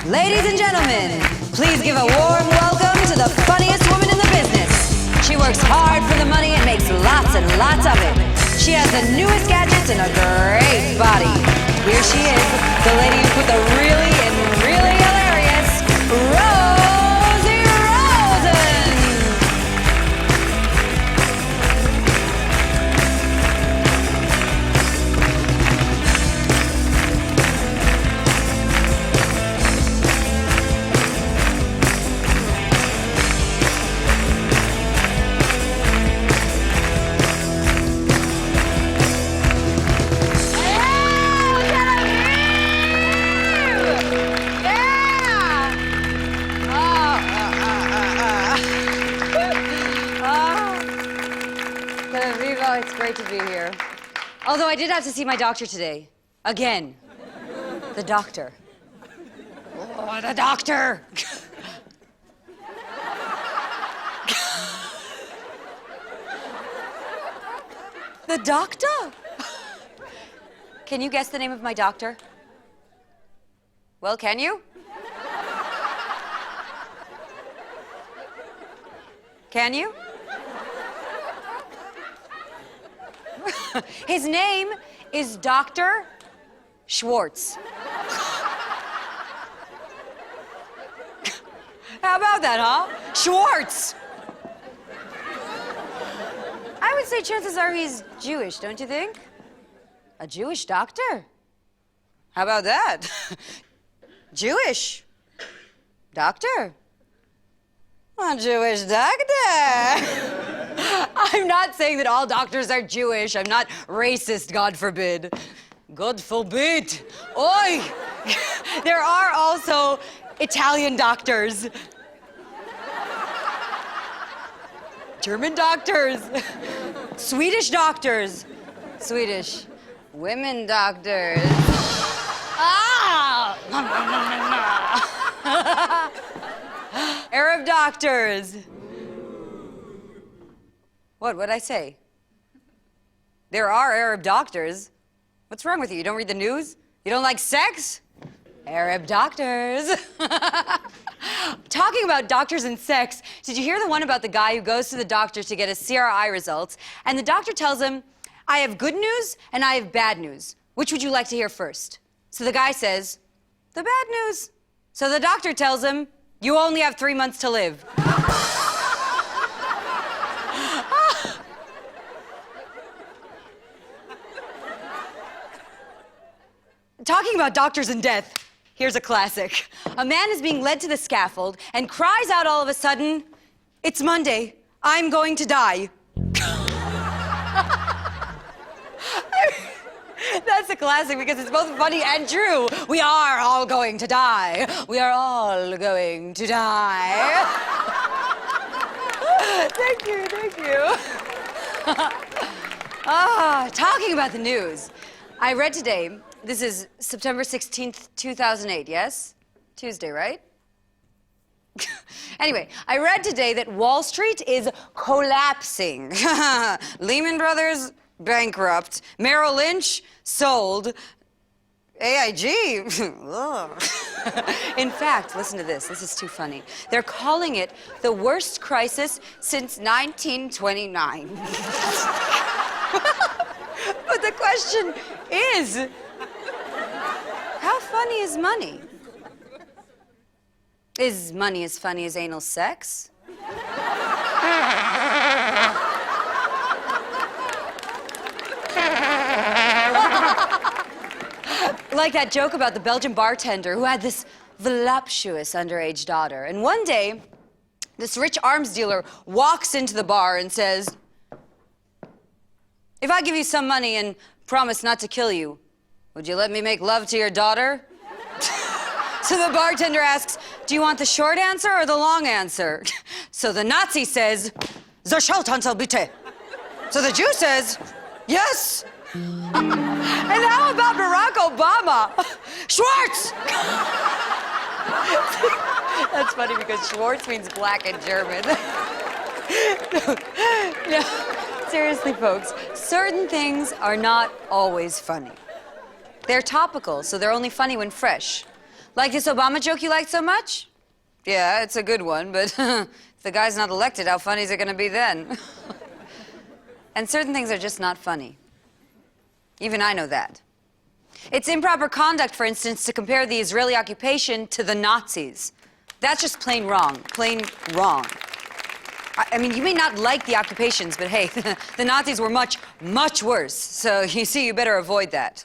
Ladies and gentlemen, please give a warm welcome to the funniest woman in the business. She works hard for the money and makes lots and lots of it. She has the newest gadgets and a great body. Here she is, the lady who put the really and really hilarious Rosie Rosen. It's great to be here. Although I did have to see my doctor today. Again. The doctor. Oh, the doctor! The doctor? Can you guess the name of my doctor? Well, can you? Can you? His name is Dr. Schwartz. How about that, huh? Schwartz! I would say chances are he's Jewish, don't you think? A Jewish doctor? How about that? Jewish doctor? A Jewish doctor! I'm not saying that all doctors are Jewish. I'm not racist, God forbid. God forbid. Oi! There are also Italian doctors. German doctors. Swedish doctors. Swedish. Women doctors. Ah! Arab doctors. What'd I say? There are Arab doctors. What's wrong with you? You don't read the news? You don't like sex? Arab doctors. Talking about doctors and sex, did you hear the one about the guy who goes to the doctor to get his CRI results, and the doctor tells him, I have good news and I have bad news. Which would you like to hear first? So the guy says, the bad news. So the doctor tells him, you only have 3 months to live. Talking about doctors and death, here's a classic. A man is being led to the scaffold and cries out all of a sudden, it's Monday, I'm going to die. That's a classic because it's both funny and true. We are all going to die. We are all going to die. Thank you, thank you. Talking about the news. I read today, this is September 16th, 2008, yes? Tuesday, right? Anyway, I read today that Wall Street is collapsing. Lehman Brothers, bankrupt. Merrill Lynch, sold. AIG, in fact, listen to this. This is too funny. They're calling it the worst crisis since 1929. But the question is, how funny is money? Is money as funny as anal sex? Like that joke about the Belgian bartender who had this voluptuous underage daughter. And one day, this rich arms dealer walks into the bar and says, if I give you some money and promise not to kill you, would you let me make love to your daughter? So the bartender asks, do you want the short answer or the long answer? So the Nazi says, the short answer, bitte. So the Jew says, yes. And how about Barack Obama? Schwartz! That's funny because Schwartz means black in German. No, seriously, folks. certain things are not always funny. They're topical, so they're only funny when fresh. Like this Obama joke you liked so much? Yeah, it's a good one, but if the guy's not elected, how funny is it gonna be then? And certain things are just not funny. Even I know that. It's improper conduct, for instance, to compare the Israeli occupation to the Nazis. That's just plain wrong, plain wrong. I mean, you may not like the occupations, but hey, the Nazis were much, much worse. So you see, you better avoid that.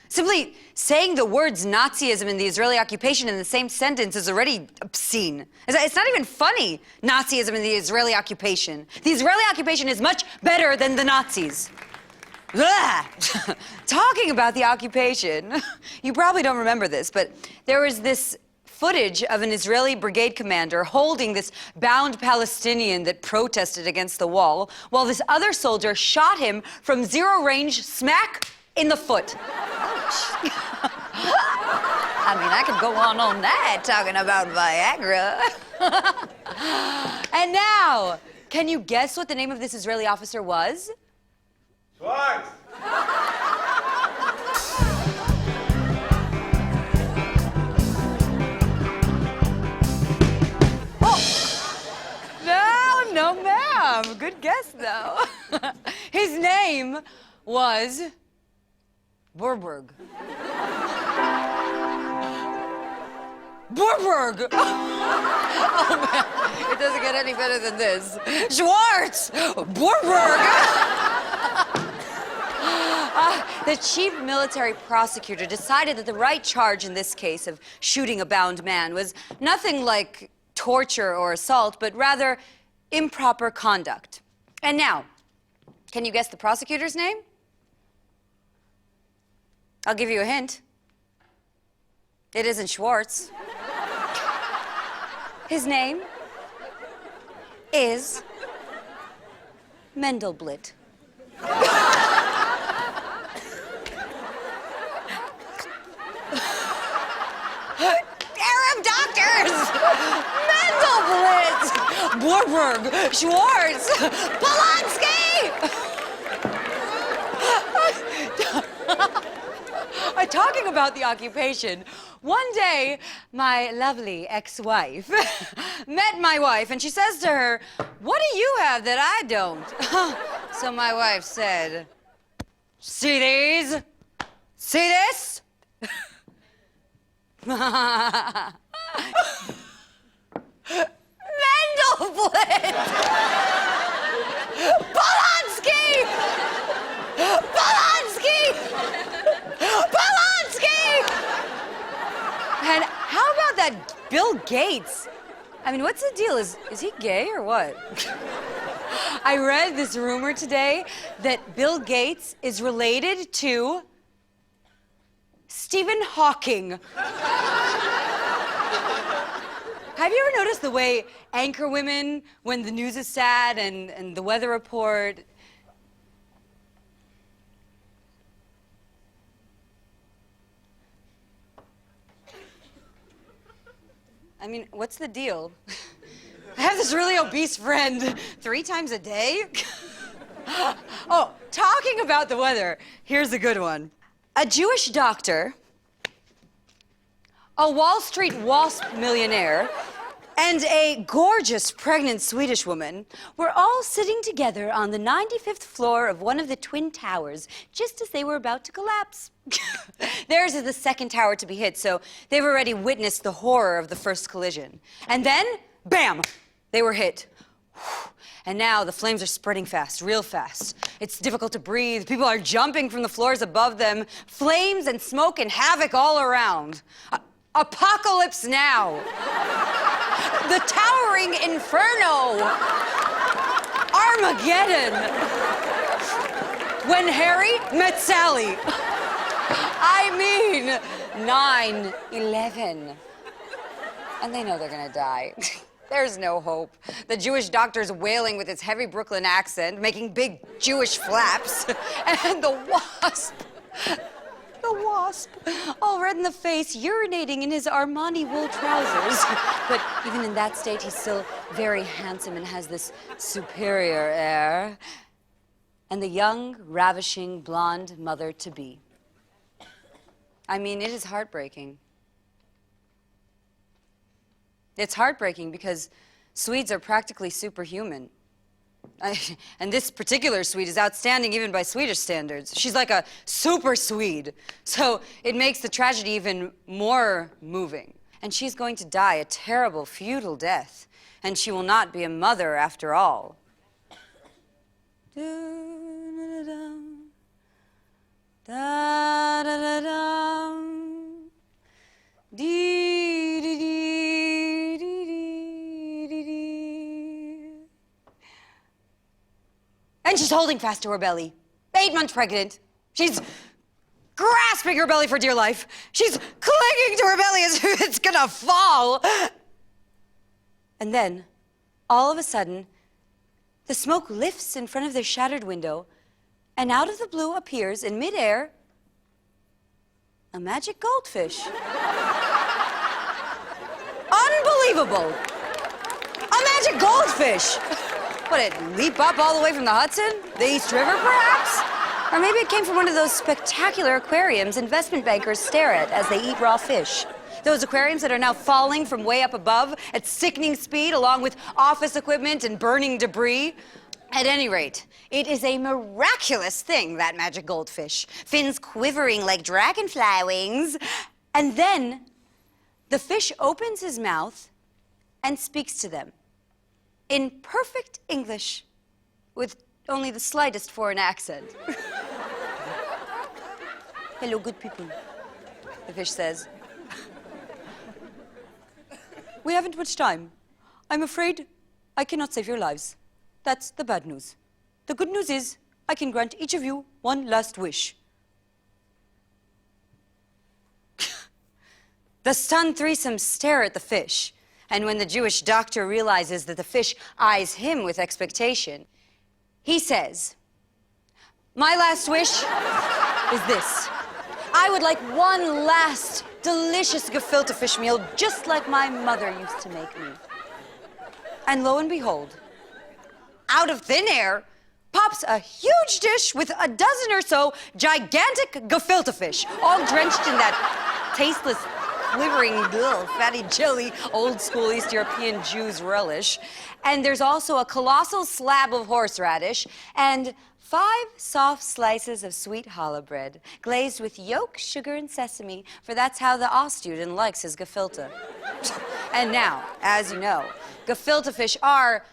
Simply saying the words Nazism and the Israeli occupation in the same sentence is already obscene. It's not even funny, Nazism and the Israeli occupation. The Israeli occupation is much better than the Nazis. Talking about the occupation, you probably don't remember this, but there was this footage of an Israeli brigade commander holding this bound Palestinian that protested against the wall, while this other soldier shot him from zero range smack in the foot. I mean, I could go on all night talking about Viagra. And now, can you guess what the name of this Israeli officer was? Schwartz! No, ma'am. Good guess, though. His name was Burberg. Burberg! Oh, man. It doesn't get any better than this. Schwartz! Burberg! The chief military prosecutor decided that the right charge in this case of shooting a bound man was nothing like torture or assault, but rather improper conduct. And now, can you guess the prosecutor's name? I'll give you a hint. It isn't Schwartz. His name is Mendelblit. Arab doctors! Mendelblit! Burberg! Schwartz! Polanski! Talking about the occupation, one day, my lovely ex-wife met my wife, and she says to her, "What do you have that I don't?" So my wife said, "See these? See this?" Mendelblit! Polanski! Polanski! Polanski! And how about that Bill Gates? I mean, what's the deal? Is he gay or what? I read this rumor today that Bill Gates is related to Stephen Hawking. Have you ever noticed the way anchor women, when the news is sad and the weather report... I mean, what's the deal? I have this really obese friend 3 times a day. Oh, talking about the weather, here's a good one. A Jewish doctor, a Wall Street wasp millionaire, and a gorgeous pregnant Swedish woman were all sitting together on the 95th floor of one of the Twin Towers just as they were about to collapse. Theirs is the second tower to be hit, so they've already witnessed the horror of the first collision. And then, bam, they were hit. And now the flames are spreading fast, real fast. It's difficult to breathe. People are jumping from the floors above them. Flames and smoke and havoc all around. Apocalypse now. The towering inferno. Armageddon. When Harry met Sally. I mean, 9/11. And they know they're gonna die. There's no hope. The Jewish doctor's wailing with his heavy Brooklyn accent, making big Jewish flaps. And the wasp, all red in the face, urinating in his Armani wool trousers. But even in that state, he's still very handsome and has this superior air. and the young, ravishing, blonde mother-to-be. I mean, it is heartbreaking. It's heartbreaking because Swedes are practically superhuman. And this particular Swede is outstanding even by Swedish standards. She's like a super Swede. So it makes the tragedy even more moving. And she's going to die a terrible, futile death. And she will not be a mother after all. And she's holding fast to her belly. 8 months pregnant. She's grasping her belly for dear life. She's clinging to her belly as if it's gonna fall. And then, all of a sudden, the smoke lifts in front of their shattered window, and out of the blue appears, in midair, a magic goldfish. Unbelievable! A magic goldfish! What, it leap up all the way from the Hudson? The East River, perhaps? Or maybe it came from one of those spectacular aquariums investment bankers stare at as they eat raw fish. Those aquariums that are now falling from way up above at sickening speed, along with office equipment and burning debris. At any rate, it is a miraculous thing, that magic goldfish. Fins quivering like dragonfly wings. And then the fish opens his mouth and speaks to them in perfect English, with only the slightest foreign accent. Hello, good people, the fish says. We haven't much time. I'm afraid I cannot save your lives. That's the bad news. The good news is I can grant each of you one last wish. The stunned threesome stare at the fish, and when the Jewish doctor realizes that the fish eyes him with expectation, he says, "My last wish is this. I would like one last delicious gefilte fish meal, just like my mother used to make me." And lo and behold, out of thin air pops a huge dish with a dozen or so gigantic gefilte fish, all drenched in that tasteless, quivering, fatty jelly, old-school East European Jews relish. And there's also a colossal slab of horseradish and 5 soft slices of sweet challah bread, glazed with yolk, sugar, and sesame, for that's how the Ostjuden likes his gefilte. And now, as you know, gefilte fish are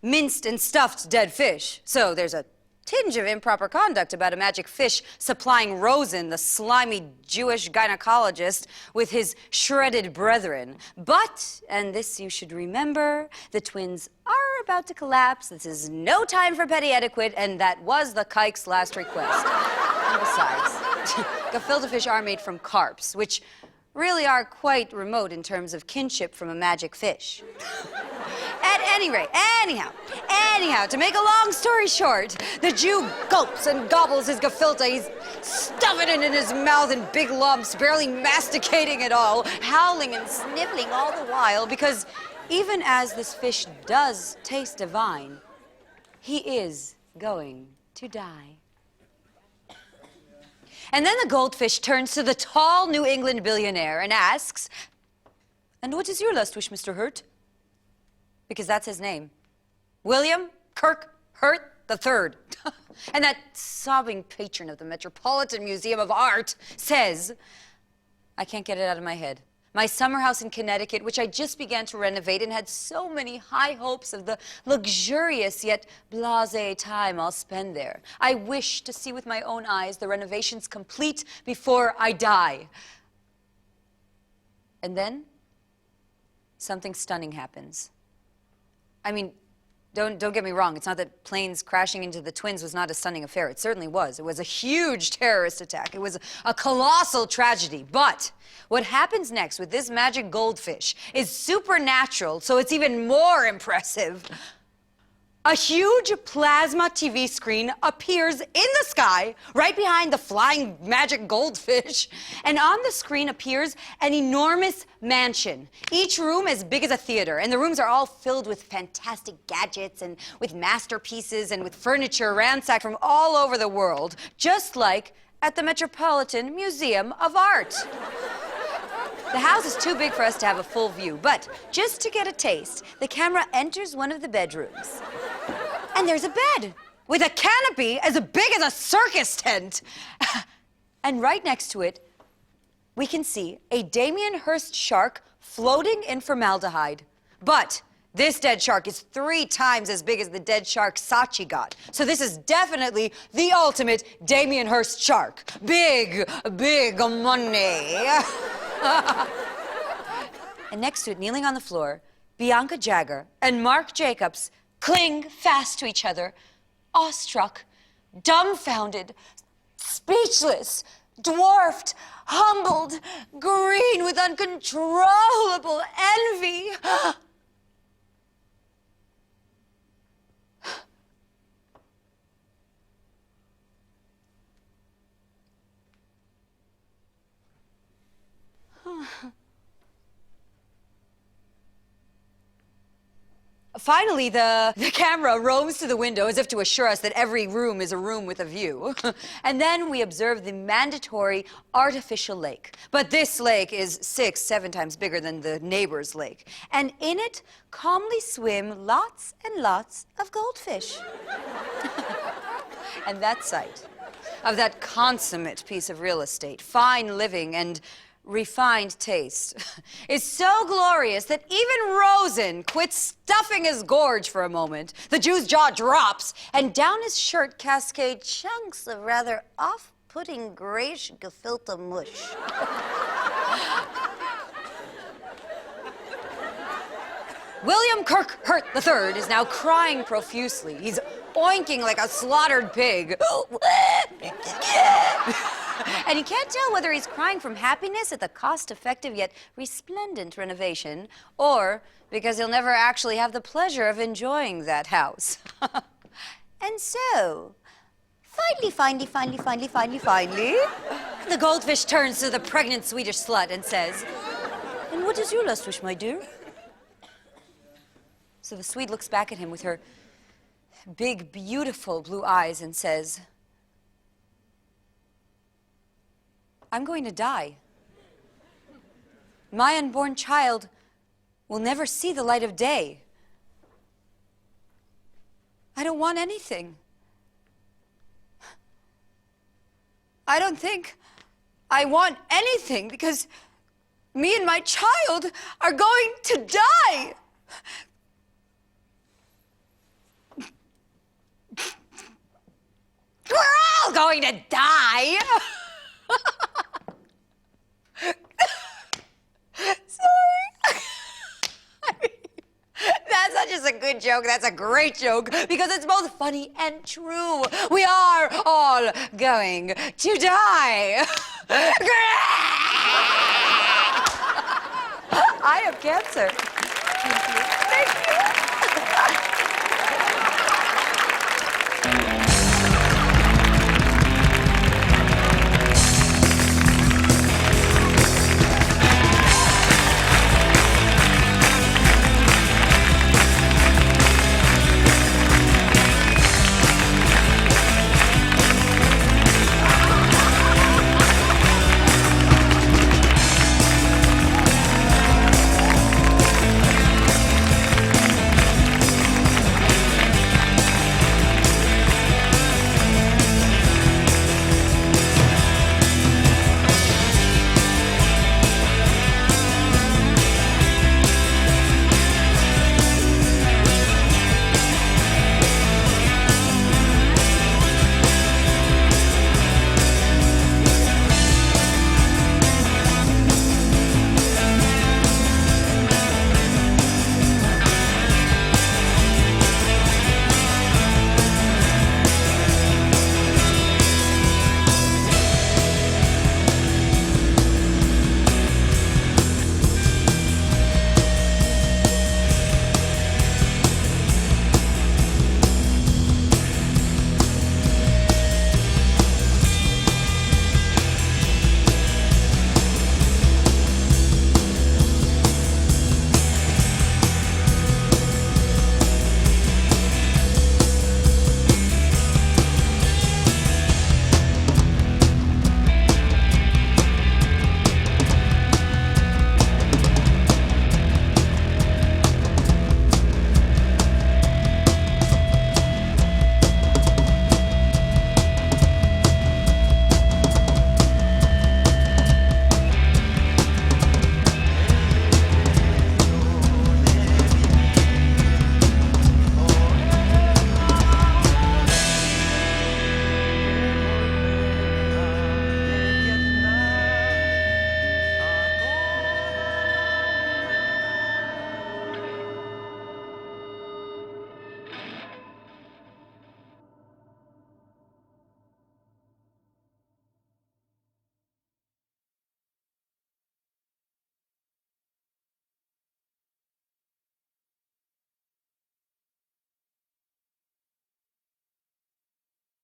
minced and stuffed dead fish, so there's a tinge of improper conduct about a magic fish supplying Rosen, the slimy Jewish gynecologist, with his shredded brethren. But, and this you should remember, the twins are about to collapse. This is no time for petty etiquette, and that was the kike's last request. And besides, gefilte fish are made from carps, which really are quite remote in terms of kinship from a magic fish. At any rate, anyhow, to make a long story short, the Jew gulps and gobbles his gefilte. He's stuffing it in his mouth in big lumps, barely masticating it all, howling and sniffling all the while, because even as this fish does taste divine, he is going to die. And then the goldfish turns to the tall New England billionaire and asks, "And what is your last wish, Mr. Hurt?" Because that's his name. William Kirk Hurt III. And that sobbing patron of the Metropolitan Museum of Art says, I can't get it out of my head. My summer house in Connecticut, which I just began to renovate and had so many high hopes of the luxurious yet blasé time I'll spend there. I wish to see with my own eyes the renovations complete before I die. And then something stunning happens. I mean, don't get me wrong. It's not that planes crashing into the twins was not a stunning affair. It certainly was. It was a huge terrorist attack. It was a colossal tragedy. But what happens next with this magic goldfish is supernatural, so it's even more impressive. A huge plasma TV screen appears in the sky, right behind the flying magic goldfish. And on the screen appears an enormous mansion, each room as big as a theater. And the rooms are all filled with fantastic gadgets and with masterpieces and with furniture ransacked from all over the world, just like at the Metropolitan Museum of Art. The house is too big for us to have a full view, but just to get a taste, the camera enters one of the bedrooms. And there's a bed with a canopy as big as a circus tent. And right next to it, we can see a Damien Hirst shark floating in formaldehyde. But this dead shark is 3 times as big as the dead shark Sachi got. So this is definitely the ultimate Damien Hirst shark. Big, big money. And next to it, kneeling on the floor, Bianca Jagger and Mark Jacobs cling fast to each other, awestruck, dumbfounded, speechless, dwarfed, humbled, green with uncontrollable envy. Finally, the camera roams to the window as if to assure us that every room is a room with a view. And then we observe the mandatory artificial lake. But this lake is 6, 7 times bigger than the neighbor's lake. And in it calmly swim lots and lots of goldfish. And that sight of that consummate piece of real estate, fine living and refined taste, is so glorious that even Rosen quits stuffing his gorge for a moment. The Jew's jaw drops, and down his shirt cascade chunks of rather off-putting grayish gefilte mush. William Kirkhurt III is now crying profusely. He's oinking like a slaughtered pig. And he can't tell whether he's crying from happiness at the cost-effective yet resplendent renovation, or because he'll never actually have the pleasure of enjoying that house. And so, finally, the goldfish turns to the pregnant Swedish slut and says, "And what is your last wish, my dear?" So the Swede looks back at him with her big, beautiful blue eyes and says, "I'm going to die. My unborn child will never see the light of day. I don't want anything. I don't think I want anything because me and my child are going to die. We're all going to die." Sorry. I mean, that's not just a good joke, that's a great joke, because it's both funny and true. We are all going to die. I have cancer. Thank you. Thank you.